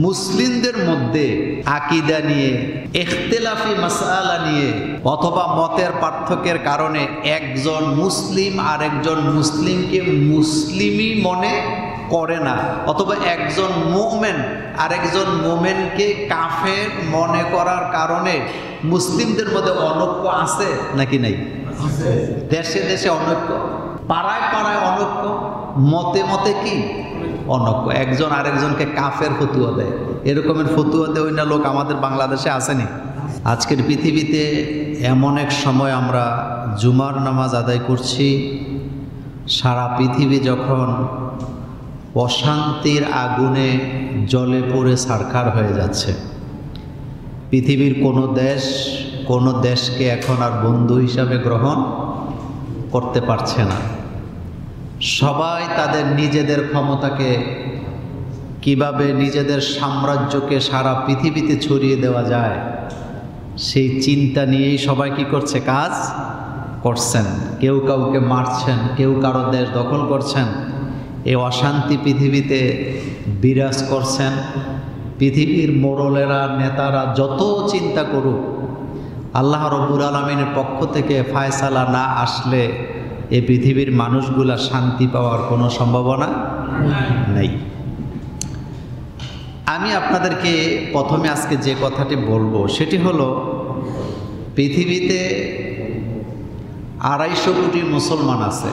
মুসলিমদের মধ্যে আকীদা নিয়ে, ইখতিলাফি মাসআলা নিয়ে অথবা মতের পার্থক্যের কারণে একজন মুসলিম আরেকজন মুসলিমকে মুসলিমই মনে করে না, অথবা একজন মুমিন আরেকজন মুমিনকে কাফের মনে করার কারণে মুসলিমদের মধ্যে অনৈক্য আছে নাকি নাই? দেশে দেশে অনৈক্য, পাড়ায় পাড়ায় অনৈক্য, মতে মতে কি অনৈক্য। একজন আরেকজনকে কাফের ফতুয়া দেয়, এরকমের ফতুয়া দেয় না লোক আমাদের বাংলাদেশে আসেনি। আজকের পৃথিবীতে এমন এক সময় আমরা জুমার নামাজ আদায় করছি, সারা পৃথিবী যখন অশান্তির আগুনে জ্বলে পুড়ে ছারখার হয়ে যাচ্ছে। পৃথিবীর কোনো দেশকে এখন আর বন্ধু হিসাবে গ্রহণ করতে পারছে না। সবাই তাদের নিজেদের ক্ষমতাকে কিভাবে নিজেদের সাম্রাজ্যকে সারা পৃথিবীতে ছড়িয়ে দেওয়া যায় সেই চিন্তা নিয়েই সবাই কি করছে, কাজ করছেন। কেউ কাউকে মারছেন, কেউ কারো দেশ দখল করছেন। এই অশান্তি পৃথিবীতে বিরাজ করছেন। পৃথিবীর মোড়লেরা, নেতারা যত চিন্তা করুক, আল্লাহ রব্বুল আলামিনের পক্ষ থেকে ফায়সালা না আসলে এই পৃথিবীর মানুষগুলা শান্তি পাওয়ার কোনো সম্ভাবনা নেই। আমি আপনাদেরকে প্রথমে আজকে যে কথাটি বলবো সেটি হলো, পৃথিবীতে 250 কোটি মুসলমান আছে।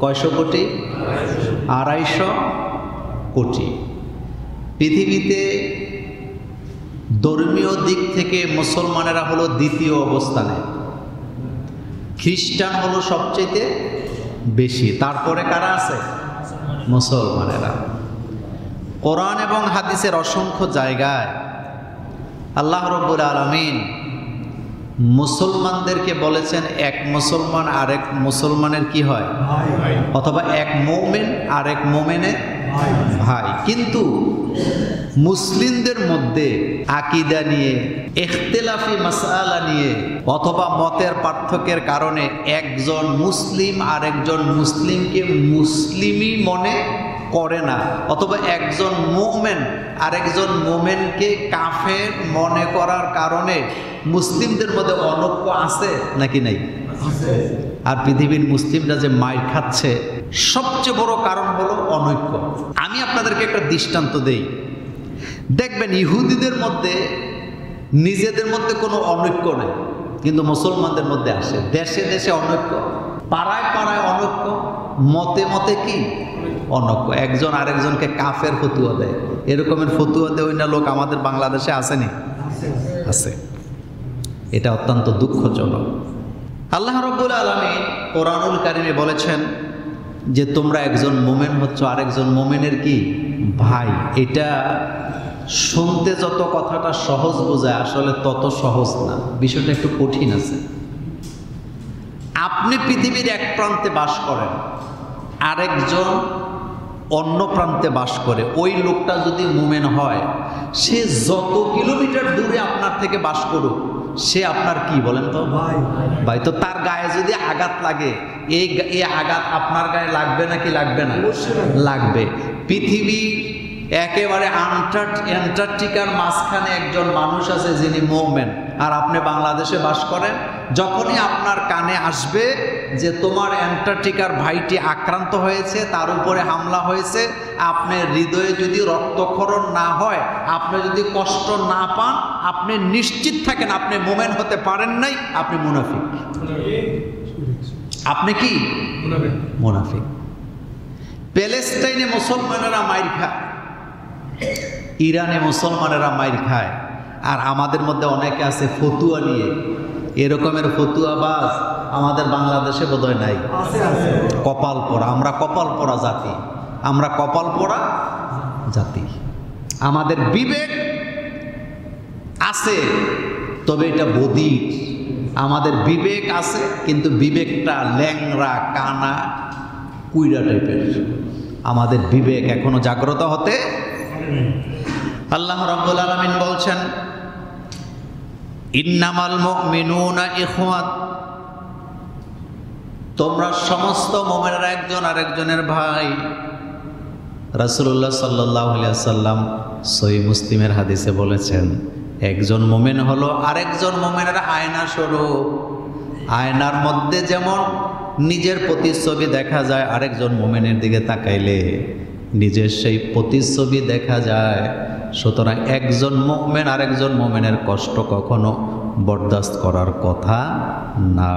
কয়শো কোটি? 250 কোটি। পৃথিবীতে ধর্মীয় দিক থেকে মুসলমানেরা হলো দ্বিতীয় অবস্থানে, খ্রিস্টান হলো সবচেয়ে বেশি, তারপরে কারা আছে? মুসলমানেরা। কোরআন এবং হাদিসের অসংখ্য জায়গায় আল্লাহ রাব্বুল আলামিন মুসলমানদেরকে বলেছেন এক মুসলমান আরেক মুসলমানের কি হয়, অথবা এক মুমিন আরেক মুমিনের ভাই। কিন্তু মুসলিমদের মধ্যে আকীদা নিয়ে, ইখতিলাফি মাসআলা নিয়ে অথবা মতের পার্থক্যের কারণে একজন মুসলিম আরেকজন মুসলিমকে মুসলিমই মনে করে না, অথবা একজন মুমিন আরেকজন মুমিনকে কাফের মনে করার কারণে মুসলিমদের মধ্যে অনৈক্য আছে নাকি নাই? আর পৃথিবীর মুসলিমরা যে মাইর খাচ্ছে সবচেয়ে বড় কারণ হলো অনৈক্য। আমি আপনাদেরকে একটা দৃষ্টান্ত দেই। দেখবেন ইহুদিদের মধ্যে নিজেদের মধ্যে কোনো অনৈক্য নেই, কিন্তু মুসলমানদের মধ্যে আসে। দেশে দেশে অনৈক্য, পাড়ায় পাড়ায় অনৈক্য, মতে মতে কি অনৈক্য। একজন আরেকজনকে কাফের ফতুয়া দেয়, এরকমের ফতুয়া দেয় না লোক আমাদের বাংলাদেশে আসেনি? আছে। এটা অত্যন্ত দুঃখজনক। আল্লাহ রাব্বুল আলামিন কোরআনুল কারীমে বলেছেন যে তোমরা একজন মুমিন হচ্ছ আরেকজন মুমিনের কি ভাই। এটা শুনতে যত কথাটা সহজ বোঝায়, আসলে তত সহজ না, বিষয়টা একটু কঠিন আছে। আপনি পৃথিবীর এক প্রান্তে বাস করেন, আরেকজন অন্য প্রান্তে বাস করে। ওই লোকটা যদি মুমিন হয়, সে যত কিলোমিটার দূরে আপনার থেকে বাস করুক, সে আপনার কি বলেন তো ভাই। তো তার গায়ে যদি আঘাত লাগে, এই আঘাত আপনার গায়ে লাগবে নাকি লাগবে না? লাগবে। পৃথিবী একেবারে অ্যান্টার্কটিকার মাঝখানে একজন মানুষ আছে যিনি মুমিন, আর আপনি বাংলাদেশে বাস করেন। যখনই আপনার কানে আসবে যে তোমার অ্যান্টার্কটিকার ভাইটি আক্রান্ত হয়েছে, তার উপরে হামলা হয়েছে, আপনার হৃদয়ে যদি রক্তক্ষরণ না হয়, আপনি যদি কষ্ট না পান, আপনি নিশ্চিত থাকেন আপনি মুমিন হতে পারেন নাই, আপনি মুনাফিক। আপনি কি মুনাফিক। প্যালেস্টাইনে মুসলমানেরা মাইর খায়, ইরানে মুসলমানেরা মাইর খায়, আর আমাদের মধ্যে অনেকে আছে ফতুয়া নিয়ে। এরকমের ফতুয়াবাজ আমাদের বাংলাদেশে বোধহয় নাই। কপাল পোড়া, আমরা কপাল পোড়া জাতি, আমরা কপাল পোড়া জাতি। আমাদের বিবেক আছে, তবে এটা বধির। আমাদের বিবেক আছে, কিন্তু বিবেকটা ল্যাংরা, কানা, কুইরা টাইপের। আমাদের বিবেক এখনো জাগ্রত হতে। আল্লাহ রাব্বুল আলামিন বলছেন, ইন্নামাল মুমিনুনা ইখওয়াত, তোমরা সমস্ত মুমিনরা একজন আরেকজনের ভাই। রাসূলুল্লাহ সাল্লাল্লাহু আলাইহি ওয়াসাল্লাম সহিহ মুসলিমের হাদিসে বলেছেন, একজন মুমিন হলো আরেকজন মুমিনের আয়না স্বরূপ। আয়নার মধ্যে যেমন নিজের প্রতিচ্ছবি দেখা যায়, আরেকজন মুমিনের দিকে তাকাইলে নিজের সেই প্রতিচ্ছবি দেখা যায়। সুতরাং একজন মুমিন আরেকজন মুমিনের কষ্ট কখনো বরদাস্ত করার কথা না।